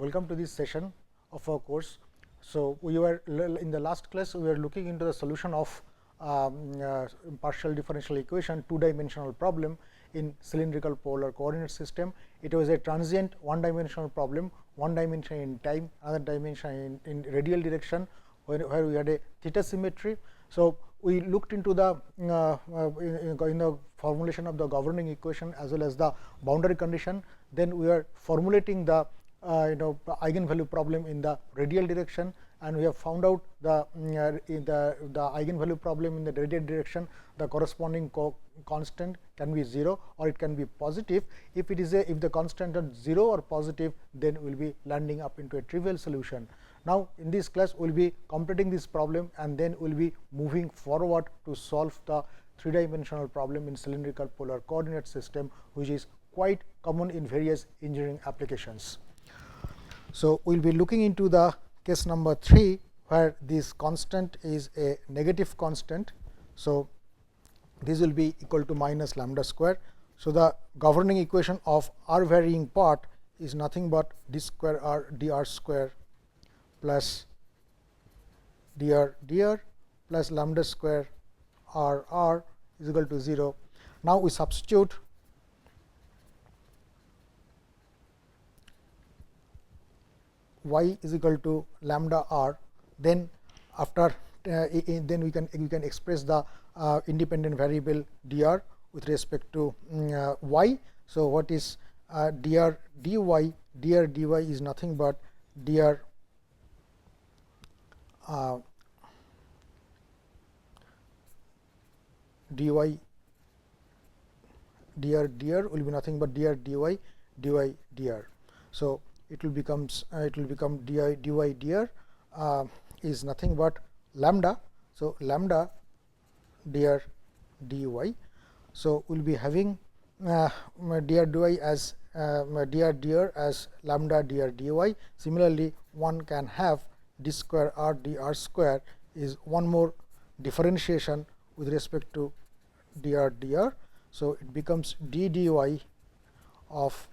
welcome to this session of our course. So, we were in the last class we were looking into the solution of partial differential equation two-dimensional problem in cylindrical polar coordinate system. It was a transient one-dimensional problem, one dimension in time, another dimension in radial direction, where we had a theta symmetry. So, we looked into the in the formulation of the governing equation as well as the boundary condition. Then we are formulating the eigenvalue problem in the radial direction, and we have found out the eigenvalue problem in the radial direction. The corresponding constant can be 0 or it can be positive. If it is if the constant is 0 or positive, then we will be landing up into a trivial solution. Now, in this class we will be completing this problem, and then we will be moving forward to solve the three-dimensional problem in cylindrical polar coordinate system, which is quite common in various engineering applications. So, we will be looking into the case number 3, where this constant is a negative constant. So, this will be equal to minus lambda square. So, the governing equation of r varying part is nothing but d square r dr square plus dr plus lambda square r is equal to 0. Now, we substitute y is equal to lambda r, then after then we can express the independent variable dr with respect to y. So, what is dr dy? Dr dy is nothing but dr dy dr will be nothing but dr dy dr. So, it will become dy dr is nothing but lambda. So, lambda dr dy. So, we will be having dr dy as dr as lambda dr dy. Similarly, one can have d square r dr square is one more differentiation with respect to dr. So, it becomes d dy of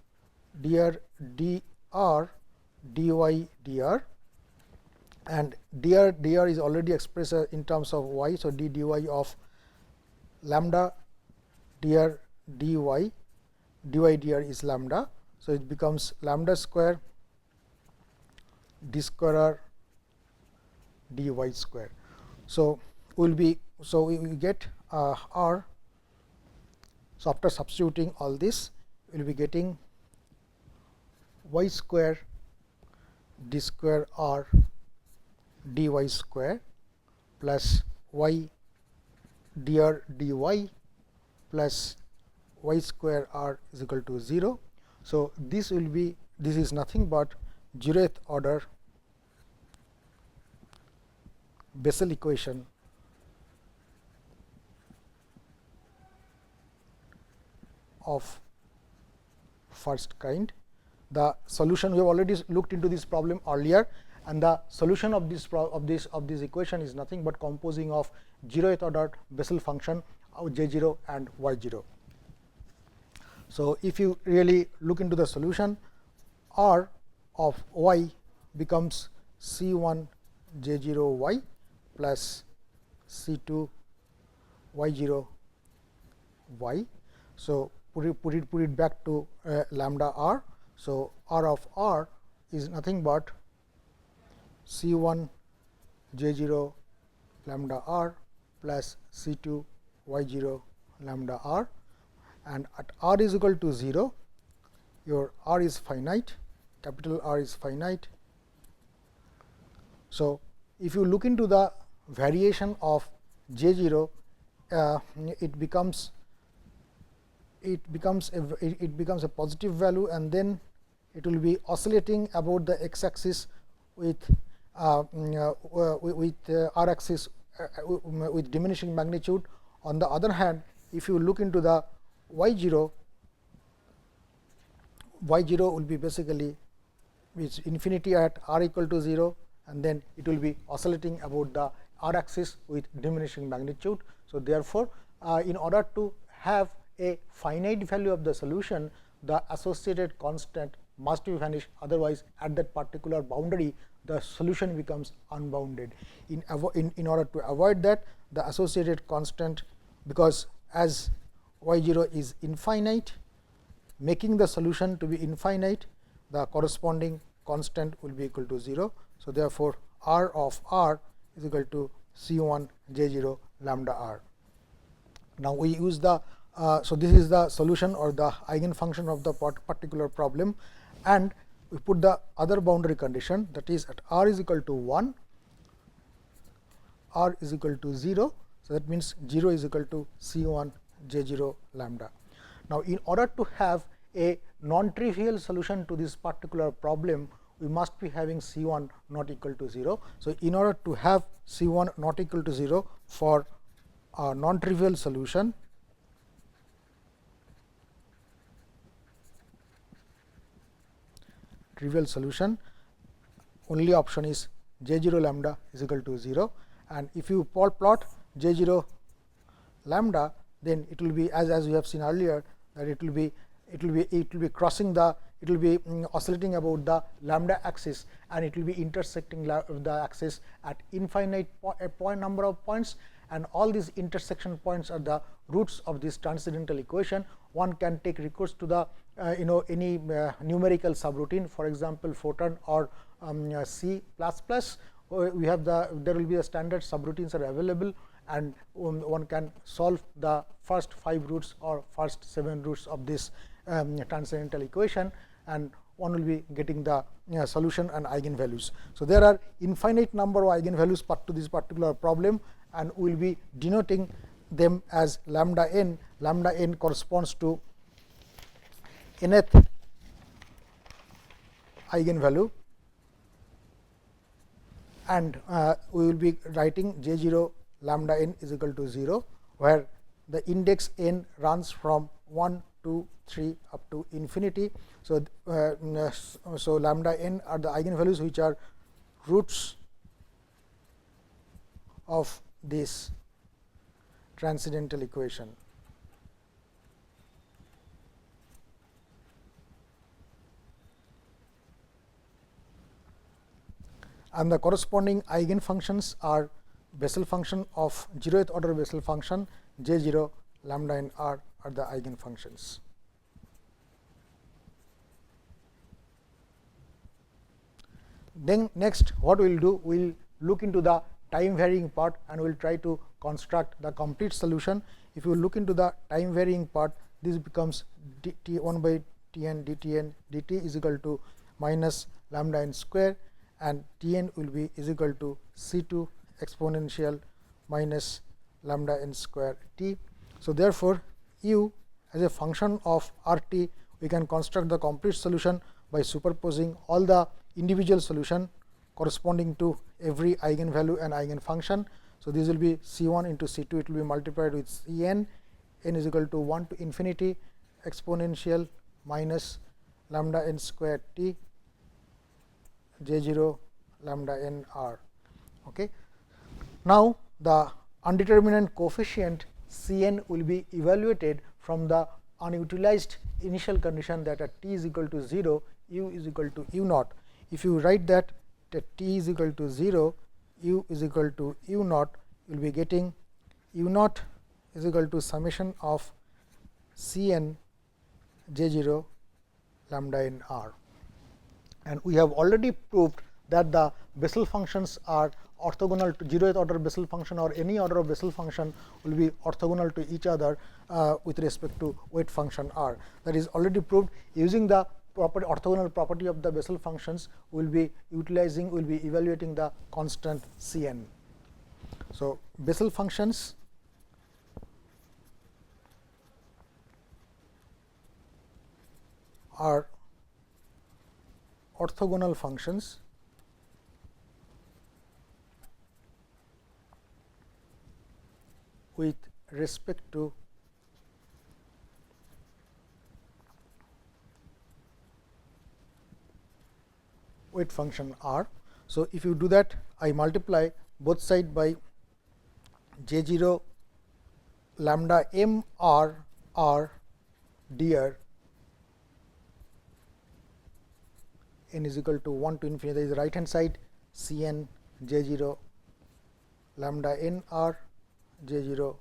dr dr dy dr, and dr is already expressed in terms of y. So, d dy of lambda dr dy dr is lambda. So, it becomes lambda square d square r dy square. So, we get r. So, after substituting all this, we will be getting y square d square r dy square plus y dr dy plus y square r is equal to 0. So, this is nothing but 0th order Bessel equation of first kind. The solution, we have already looked into this problem earlier, and the solution of this equation is nothing but composing of 0th order Bessel function of j0 and y0. So, if you really look into the solution, r of y becomes c1 j0 y plus c2 y0 y. So, put it back to lambda r. So, r of r is nothing but c1 j0 lambda r plus c2 y0 lambda r, and at r is equal to 0, your r is finite, capital R is finite. So, if you look into the variation of j0, it becomes a positive value, and then it will be oscillating about the x axis with r axis with diminishing magnitude. On the other hand, if you look into the y0 will be basically with infinity at r equal to 0, and then it will be oscillating about the r axis with diminishing magnitude. So, therefore, in order to have a finite value of the solution, the associated constant must be vanished, otherwise at that particular boundary the solution becomes unbounded. In order to avoid that, the associated constant, because as y0 is infinite, making the solution to be infinite, the corresponding constant will be equal to 0. So, therefore, R of R is equal to C1 J0 lambda R. Now, we use the so this is the solution or the eigen function of the particular problem, and we put the other boundary condition, that is at R is equal to 1, R is equal to 0. So, that means 0 is equal to C1 J0 lambda. Now, in order to have a non-trivial solution to this particular problem, we must be having C1 not equal to 0. So, in order to have C1 not equal to 0 for a non-trivial solution, only option is J0 lambda is equal to 0, and if you plot J0 lambda, then it will be as we have seen earlier, that it will be crossing the, it will be oscillating about the lambda axis, and it will be intersecting the axis at infinite number of points, and all these intersection points are the roots of this transcendental equation. One can take recourse to the any numerical subroutine, for example, Fortran or C++. We have there will be a standard subroutines are available, and one can solve the first 5 roots or first 7 roots of this transcendental equation, and one will be getting the solution and eigenvalues. So, there are infinite number of eigenvalues to this particular problem, and we will be denoting them as lambda n. Lambda n corresponds to nth eigenvalue, and we will be writing J0 lambda n is equal to 0, where the index n runs from 1, 2, 3 up to infinity. So, so lambda n are the eigenvalues which are roots of this transcendental equation. And the corresponding eigen functions are Bessel function of 0th order Bessel function, J0 lambda n R are the eigen functions. Then next what we will do, we will look into the time varying part, and we will try to construct the complete solution. If you look into the time varying part, this becomes dt 1 by Tn dTn dt is equal to minus lambda n square, and Tn will be is equal to C2 exponential minus lambda n square t. So, therefore, u as a function of RT, we can construct the complete solution by superposing all the individual solution corresponding to every eigenvalue and eigen function. So, this will be C1 into C2, it will be multiplied with Cn, n is equal to 1 to infinity exponential minus lambda n square t J0 lambda n R. Okay. Now, the undetermined coefficient Cn will be evaluated from the unutilized initial condition that at t is equal to 0, u is equal to u naught. If you write that t is equal to 0, u is equal to u naught, you will be getting u naught is equal to summation of Cn J0 lambda n R. And we have already proved that the Bessel functions are orthogonal to 0th order Bessel function, or any order of Bessel function will be orthogonal to each other with respect to weight function R. That is already proved. Using the orthogonal property of the Bessel functions, we will be utilizing, we will be evaluating the constant Cn. So, Bessel functions are orthogonal functions with respect to weight function R. So, if you do that, I multiply both sides by J0 lambda m R R dr n is equal to 1 to infinity, that is the right hand side Cn J0 lambda n r J0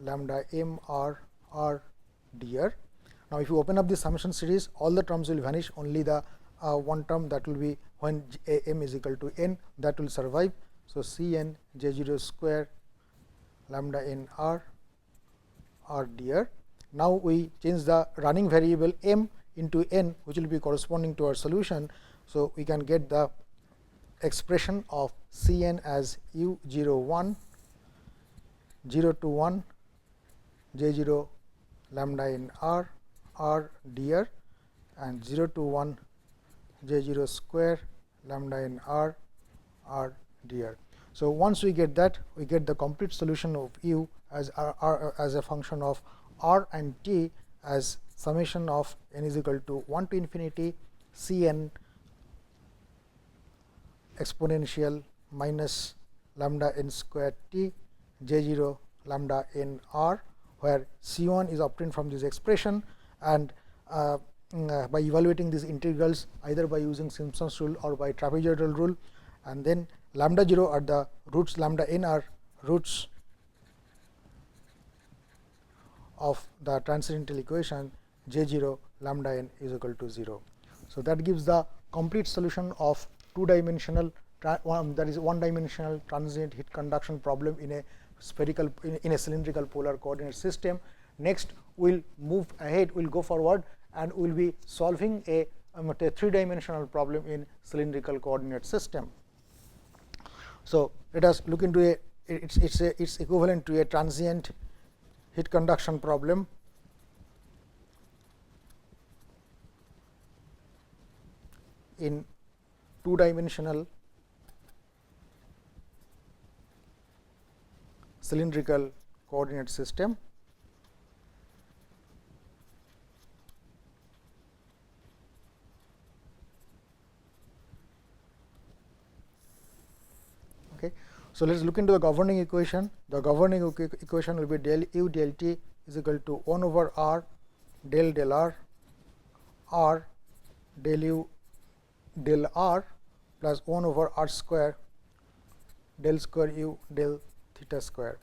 lambda m r r dr. Now, if you open up the summation series, all the terms will vanish, only the one term that will be when m is equal to n, that will survive. So, Cn J0 square lambda n r r dr. Now, we change the running variable m into n, which will be corresponding to our solution. So, we can get the expression of Cn as u01 0 to 1 J0 lambda n r r dr and 0 to 1 J0 square lambda n r r dr. So, once we get that, we get the complete solution of u as as a function of r and t as summation of n is equal to 1 to infinity Cn exponential minus lambda n square t J0 lambda n r, where C1 is obtained from this expression, and by evaluating these integrals either by using Simpson's rule or by trapezoidal rule, and then lambda 0 are the roots, lambda n are roots of the transcendental equation J0 lambda n is equal to 0. So, that gives the complete solution of two-dimensional, that is one-dimensional transient heat conduction problem in a spherical, in a cylindrical polar coordinate system. Next, we will move ahead, we will go forward, and we will be solving a three-dimensional problem in cylindrical coordinate system. So, let us look into a it's equivalent to a transient heat conduction problem in two-dimensional cylindrical coordinate system. Okay. So, let us look into the governing equation. The governing equation will be del u del t is equal to 1 over r del del r r del u del r plus 1 over r square del square u del theta square.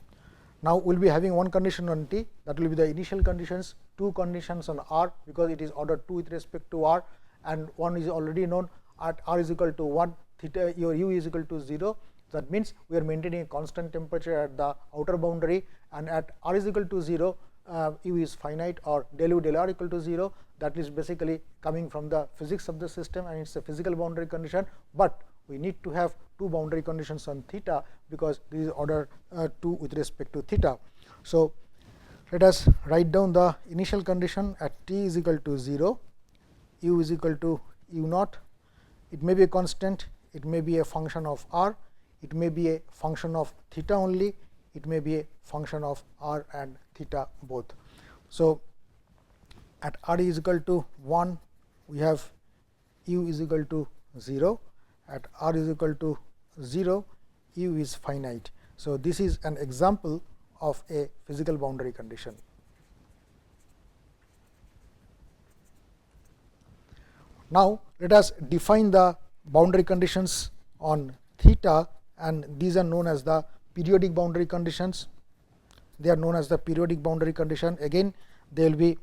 Now, we will be having one condition on t, that will be the initial conditions, two conditions on r, because it is order 2 with respect to r, and one is already known at r is equal to 1, theta your u is equal to 0. That means, we are maintaining a constant temperature at the outer boundary, and at r is equal to 0, u is finite, or del u del r equal to 0. That is basically coming from the physics of the system, and it is a physical boundary condition, but we need to have two boundary conditions on theta, because this is order 2 with respect to theta. So, let us write down the initial condition at t is equal to 0, u is equal to u naught. It may be a constant, it may be a function of r, it may be a function of theta only, it may be a function of r and theta both. So, at r is equal to 1, we have u is equal to 0, at r is equal to 0, u is finite. So, this is an example of a physical boundary condition. Now, let us define the boundary conditions on theta, and these are known as the periodic boundary conditions. They are known as the periodic boundary condition. Again, they will be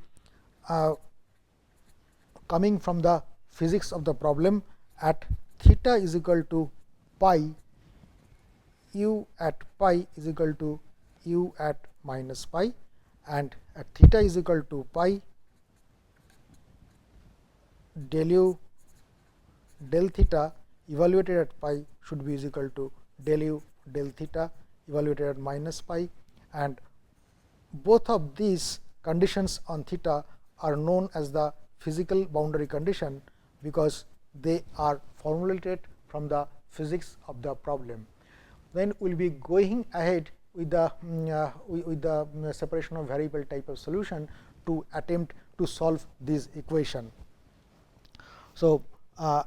coming from the physics of the problem. At theta is equal to pi, u at pi is equal to u at minus pi, and at theta is equal to pi, del u del theta evaluated at pi should be is equal to del u del theta evaluated at minus pi, and both of these conditions on theta are known as the physical boundary condition, because they are formulated from the physics of the problem. Then we will be going ahead with the separation of variable type of solution to attempt to solve this equation. So,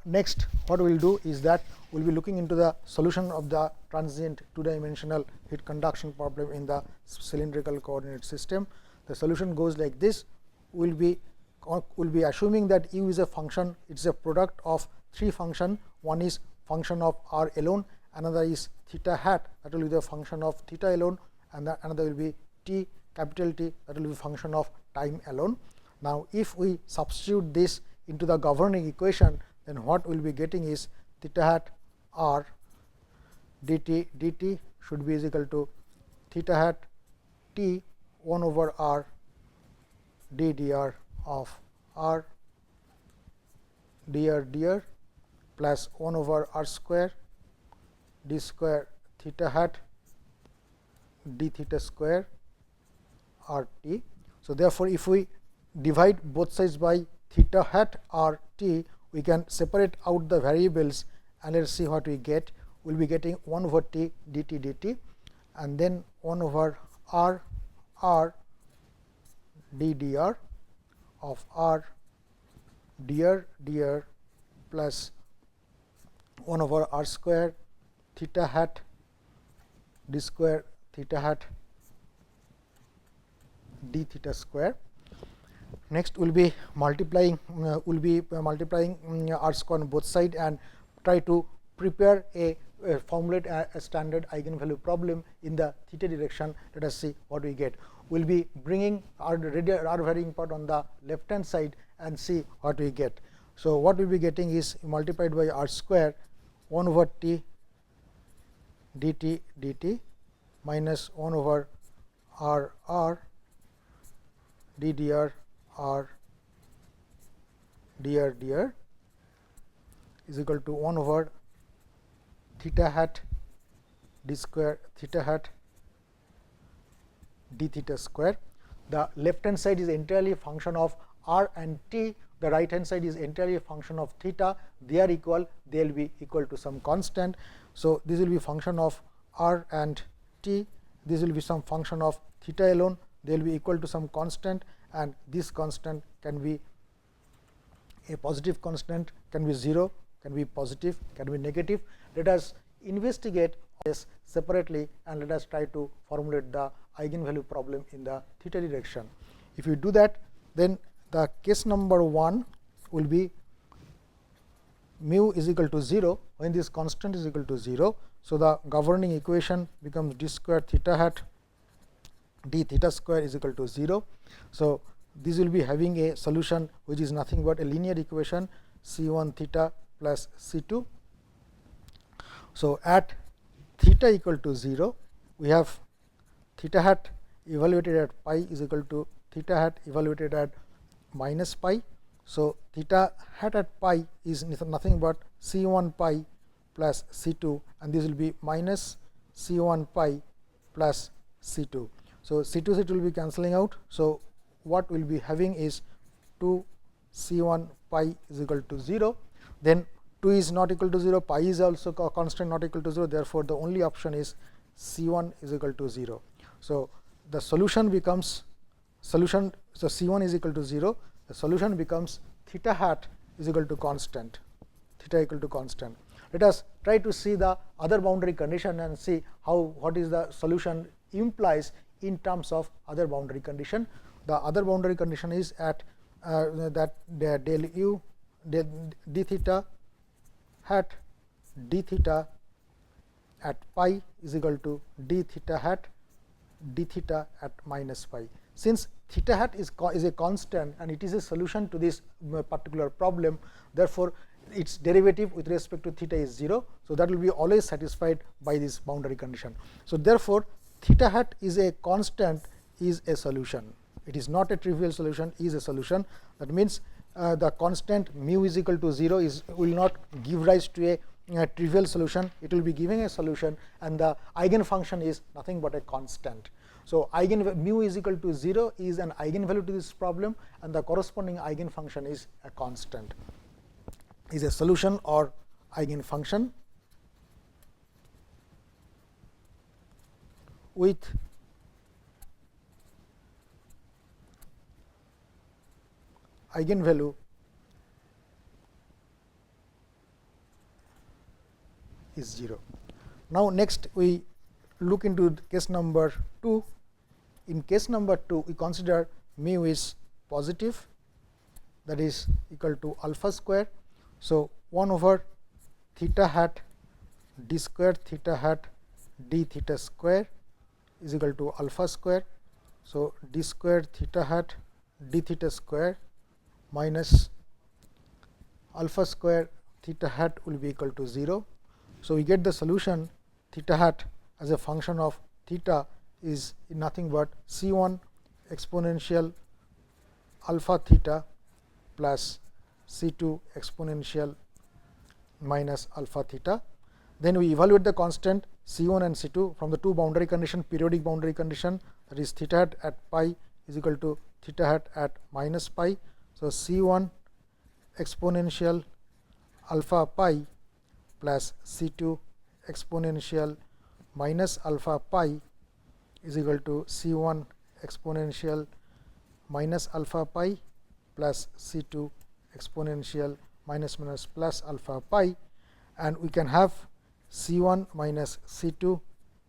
next what we will do is that we will be looking into the solution of the transient two-dimensional heat conduction problem in the cylindrical coordinate system. The solution goes like this. We will be assuming that u is a function, it is a product of three function. One is function of r alone, another is theta hat, that will be the function of theta alone, and another will be t, capital T, that will be function of time alone. Now, if we substitute this into the governing equation, then what we will be getting is theta hat r dt should be is equal to theta hat t 1 over r d dr of r dr plus 1 over r square d square theta hat d theta square r t. So, therefore, if we divide both sides by theta hat r t, we can separate out the variables and let us see what we get. We will be getting 1 over t dt dt and then 1 over r d dr of r dr plus 1 over r square theta hat d square theta hat d theta square. Next, we will be multiplying r square on both sides and try to prepare formulate a standard eigenvalue problem in the theta direction. Let us see what we get. We will be bringing r varying part on the left hand side and see what we get. So, what we will be getting is multiplied by r square 1 over t dt dt minus 1 over r d dr r dr is equal to 1 over theta hat d square theta hat d theta square. The left hand side is entirely a function of r and t, the right hand side is entirely a function of theta. They are equal, they will be equal to some constant. So, this will be function of r and t, this will be some function of theta alone, they will be equal to some constant, and this constant can be a positive constant, can be 0, can be positive, can be negative. Let us investigate this separately and let us try to formulate the eigenvalue problem in the theta direction. If you do that, then the case number 1 will be mu is equal to 0 when this constant is equal to 0. So, the governing equation becomes d square theta hat d theta square is equal to 0. So, this will be having a solution which is nothing but a linear equation c1 theta plus c2. So, at theta equal to 0, we have theta hat evaluated at pi is equal to theta hat evaluated at minus pi. So, theta hat at pi is nothing but c1 pi plus c2, and this will be minus c1 pi plus c2. So, c2 will be cancelling out. So, what we will be having is 2 c1 pi is equal to 0. Then 2 is not equal to 0, pi is also a constant not equal to 0. Therefore, the only option is c1 is equal to 0. So, the solution becomes solution. So, c1 is equal to 0. The solution becomes theta hat is equal to constant, theta equal to constant. Let us try to see the other boundary condition and see how what is the solution implies in terms of other boundary condition. The other boundary condition is at that del u d theta hat d theta at pi is equal to d theta hat d theta at minus pi. Since theta hat is a constant and it is a solution to this particular problem, therefore, its derivative with respect to theta is 0. So, that will be always satisfied by this boundary condition. So, therefore, theta hat is a constant is a solution. It is not a trivial solution, is a solution. That means, the constant mu is equal to 0 will not give rise to a trivial solution, it will be giving a solution, and the eigen function is nothing but a constant. So, mu is equal to 0 is an eigenvalue to this problem, and the corresponding eigen function is a constant, is a solution or eigen function with eigenvalue is 0. Now, next we look into case number 2. In case number 2, we consider mu is positive, that is equal to alpha square. So, 1 over theta hat d square theta hat d theta square is equal to alpha square. So, d square theta hat d theta square minus alpha square theta hat will be equal to 0. So, we get the solution theta hat as a function of theta is nothing but C1 exponential alpha theta plus C2 exponential minus alpha theta. Then we evaluate the constant C1 and C2 from the two boundary condition, periodic boundary condition, that is theta hat at pi is equal to theta hat at minus pi. So, C1 exponential alpha pi plus C2 exponential minus alpha pi is equal to C1 exponential minus alpha pi plus C2 exponential minus plus alpha pi, and we can have C1 minus C2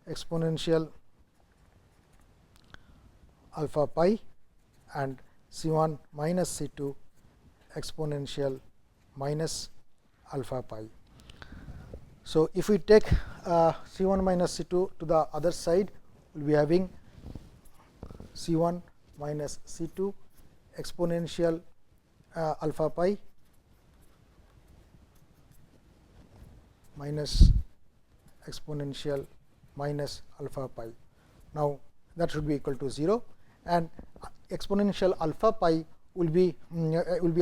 exponential alpha pi and C1 minus C2 exponential minus alpha pi. So, if we take C1 minus C2 to the other side, we will be having C1 minus C2 exponential alpha pi minus exponential minus alpha pi. Now, that should be equal to 0, and exponential alpha pi will be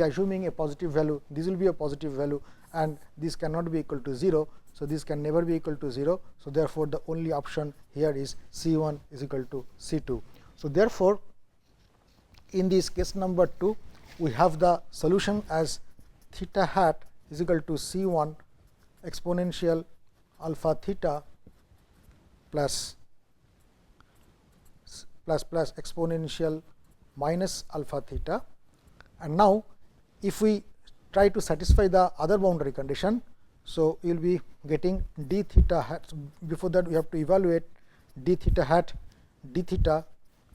assuming a positive value. This will be a positive value, and this cannot be equal to 0. So, this can never be equal to 0. So, therefore, the only option here is C1 is equal to C2. So, therefore, in this case number 2, we have the solution as theta hat is equal to C1 exponential alpha theta plus exponential minus alpha theta. And now, if we try to satisfy the other boundary condition, so we will be getting d theta hat. Before that, we have to evaluate d theta hat d theta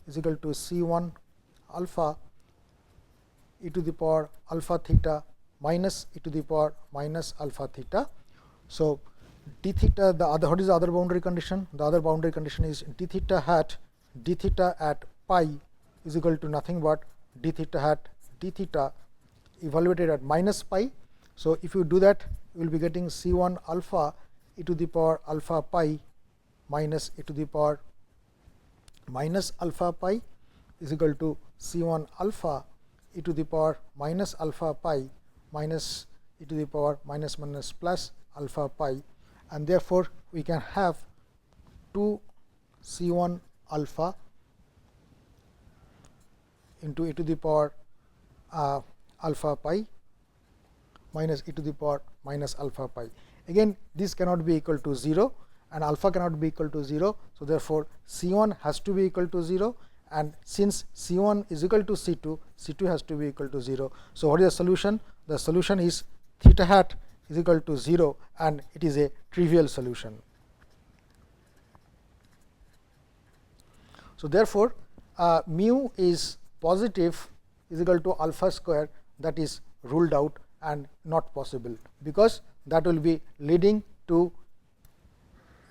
is equal to C1 alpha e to the power alpha theta minus e to the power minus alpha theta. So, d theta, the other, what is the other boundary condition? The other boundary condition is d theta hat d theta at pi is equal to nothing but d theta hat d theta evaluated at minus pi. So, if you do that, you will be getting C1 alpha e to the power alpha pi minus e to the power minus alpha pi is equal to C1 alpha e to the power minus alpha pi minus e to the power minus plus alpha pi, and therefore, we can have 2 C1 alpha into e to the power alpha pi minus e to the power minus alpha pi. Again, this cannot be equal to 0 and alpha cannot be equal to 0. So, therefore, C1 has to be equal to 0, and since C1 is equal to C2, C2 has to be equal to 0. So, what is the solution? The solution is theta hat is equal to 0, and it is a trivial solution. So, therefore, mu is positive is equal to alpha square, that is ruled out and not possible, because that will be leading to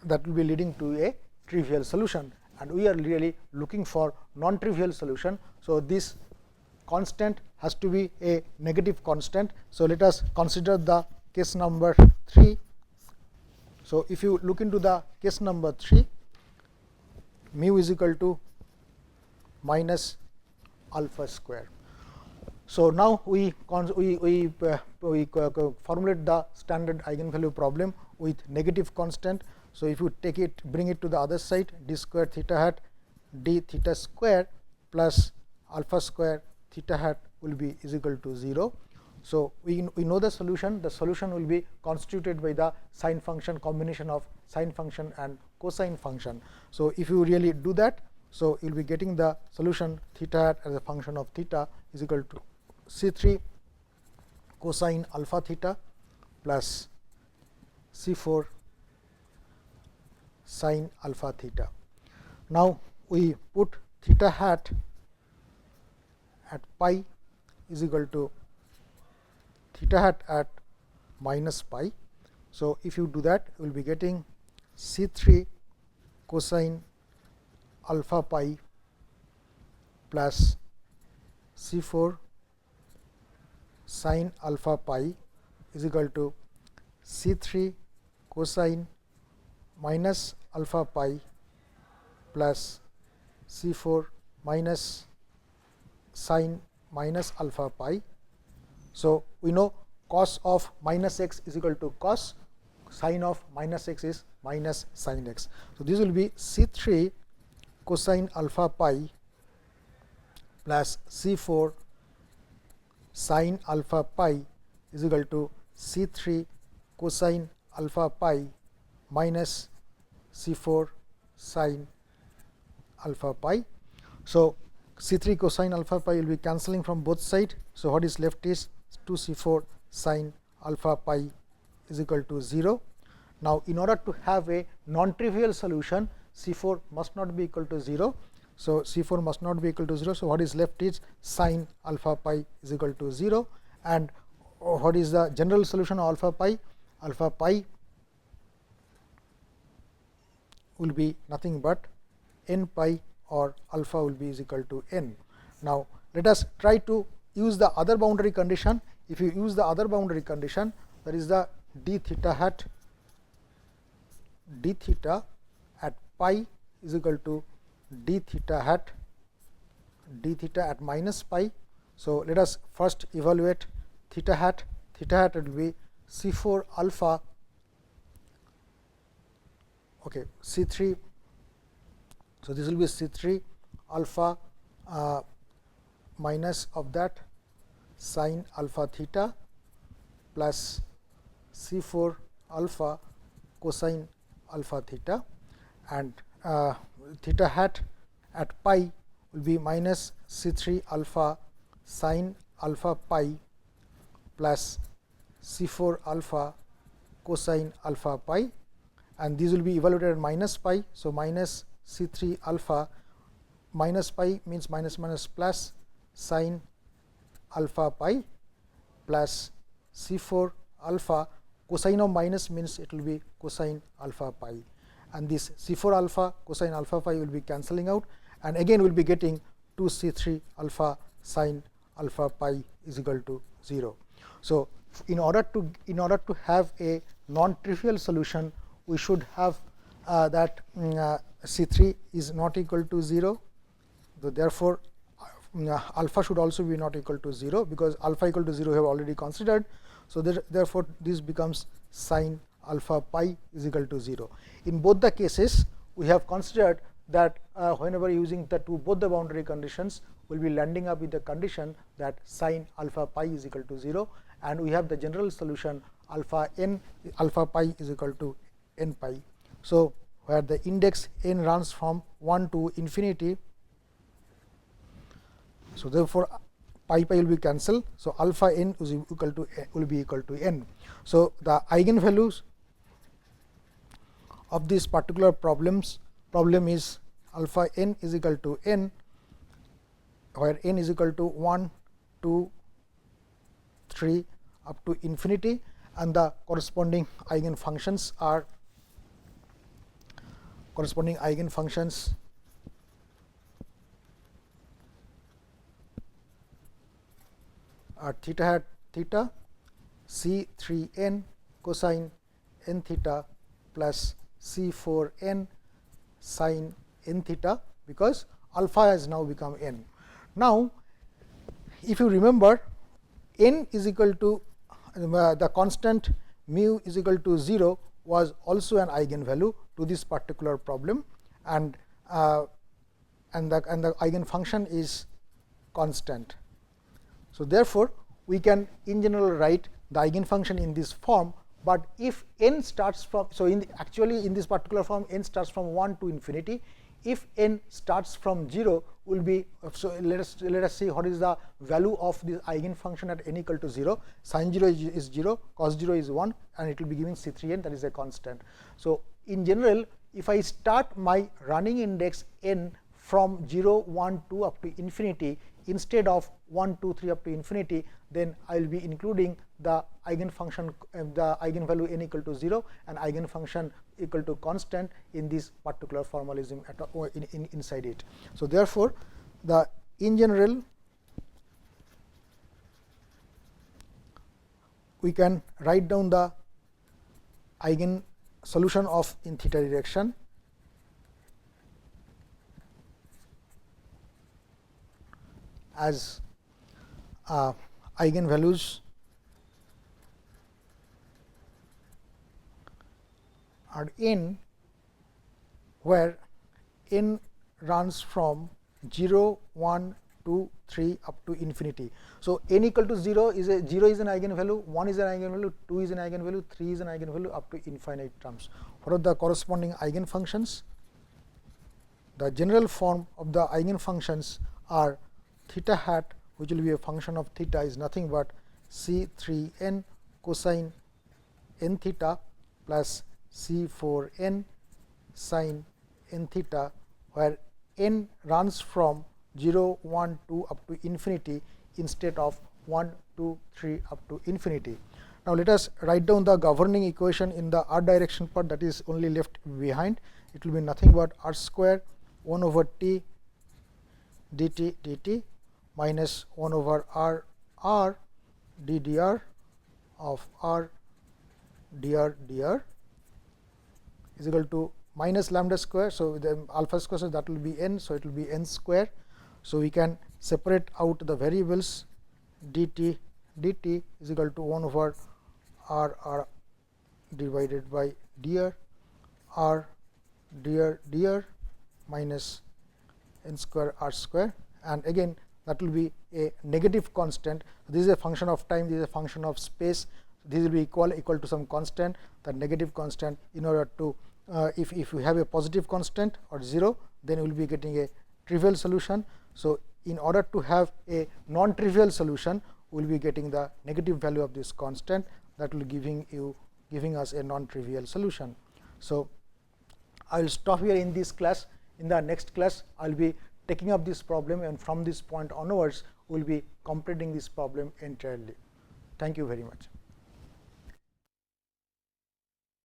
a trivial solution, and we are really looking for non-trivial solution. So, this constant has to be a negative constant. So, let us consider the case number 3. So, if you look into the case number 3, mu is equal to minus alpha square. So, now we formulate the standard eigenvalue problem with negative constant. So, if you take it, bring it to the other side, d square theta hat d theta square plus alpha square theta hat will be is equal to 0. So, we know the solution. The solution will be constituted by the sine function, combination of sine function and cosine function. So, if you really do that, so you will be getting the solution theta hat as a function of theta is equal to C3 cosine alpha theta plus C4 sine alpha theta. Now, we put theta hat at pi is equal to theta hat at minus pi. So, if you do that, you will be getting C3 cosine alpha pi plus C4 sin alpha pi is equal to C3 cosine minus alpha pi plus C4 minus sin minus alpha pi. So, we know cos of minus x is equal to cos, sin of minus x is minus sin x. So, this will be C3 cosine alpha pi plus C4 sin alpha pi is equal to C3 cosine alpha pi minus C4 sin alpha pi. So, C3 cosine alpha pi will be cancelling from both sides. So, what is left is 2 C4 sin alpha pi is equal to 0. Now, in order to have a non-trivial solution, C4 must not be equal to 0. So, C4 must not be equal to 0. So, what is left is sin alpha pi is equal to 0, and what is the general solution of alpha pi? Alpha pi will be nothing but n pi, or alpha will be is equal to n. Now, let us try to use the other boundary condition. If you use the other boundary condition, that is the d theta hat d theta at pi is equal to d theta at minus pi. So, let us first evaluate theta hat. Theta hat will be C4 alpha, okay, C3. So, this will be C3 alpha minus of that sin alpha theta plus C4 alpha cosine alpha theta, and theta hat at pi will be minus C3 alpha sin alpha pi plus C4 alpha cosine alpha pi, and these will be evaluated at minus pi. So, minus C3 alpha, minus pi means minus minus plus sin alpha pi plus C4 alpha, cosine of minus means it will be cosine alpha pi, and this C4 alpha cosine alpha pi will be cancelling out, and again we will be getting 2 C3 alpha sin alpha pi is equal to 0. So, in order to have a non-trivial solution, we should have that C3 is not equal to 0. So, therefore, alpha should also be not equal to 0, because alpha equal to 0 we have already considered. So, therefore, this becomes sin alpha pi is equal to 0. In both the cases, we have considered that whenever using both the boundary conditions, we will be landing up with the condition that sin alpha pi is equal to 0, and we have the general solution alpha pi is equal to n pi. So, where the index n runs from 1 to infinity. So, therefore, pi will be cancelled. So, alpha n is equal to will be equal to n. So, the eigenvalues of this particular problem is alpha n is equal to n, where n is equal to 1, 2, 3 up to infinity, and the corresponding eigen functions are theta hat theta C3n cosine n theta plus C4n sin n theta, because alpha has now become n. Now, if you remember, n is equal to the constant mu is equal to 0 was also an eigenvalue to this particular problem, and the eigen function is constant. So, therefore, we can in general write the eigen function in this form, but if n starts from, so actually in this particular form n starts from 1 to infinity. If n starts from 0, will be, so let us see what is the value of this eigen function at n equal to 0. Sin 0 is 0, cos 0 is 1, and it will be giving C3n, that is a constant. So, in general, if I start my running index n from 0, 1, 2 up to infinity, instead of 1, 2, 3 up to infinity, then I will be including the eigenfunction, the eigenvalue n equal to 0 and eigenfunction equal to constant in this particular formalism inside it. So, therefore, in general we can write down the eigen solution of in theta direction as eigenvalues are n, where n runs from 0, 1, 2, 3 up to infinity. So, n equal to 0 is an eigenvalue, 1 is an eigenvalue, 2 is an eigenvalue, 3 is an eigenvalue up to infinite terms. What are the corresponding eigenfunctions? The general form of the eigenfunctions are theta hat, which will be a function of theta, is nothing but C3n cosine n theta plus C4n sin n theta, where n runs from 0, 1, 2 up to infinity instead of 1, 2, 3 up to infinity. Now, let us write down the governing equation in the r direction part, that is only left behind. It will be nothing but r square 1 over t dt dt minus 1 over r d dr of r dr dr is equal to minus lambda square. So, the alpha square, so that will be n. So, it will be n square. So, we can separate out the variables dt dt is equal to 1 over r divided by dr r dr dr minus n square r square, and again that will be a negative constant. This is a function of time, this is a function of space. This will be equal to some constant, the negative constant. In order to if you have a positive constant or 0, then you will be getting a trivial solution. So, in order to have a non-trivial solution, we will be getting the negative value of this constant, that will giving us a non-trivial solution. So, I will stop here in this class. In the next class, I will be taking up this problem, and from this point onwards we will be completing this problem entirely. Thank you very much.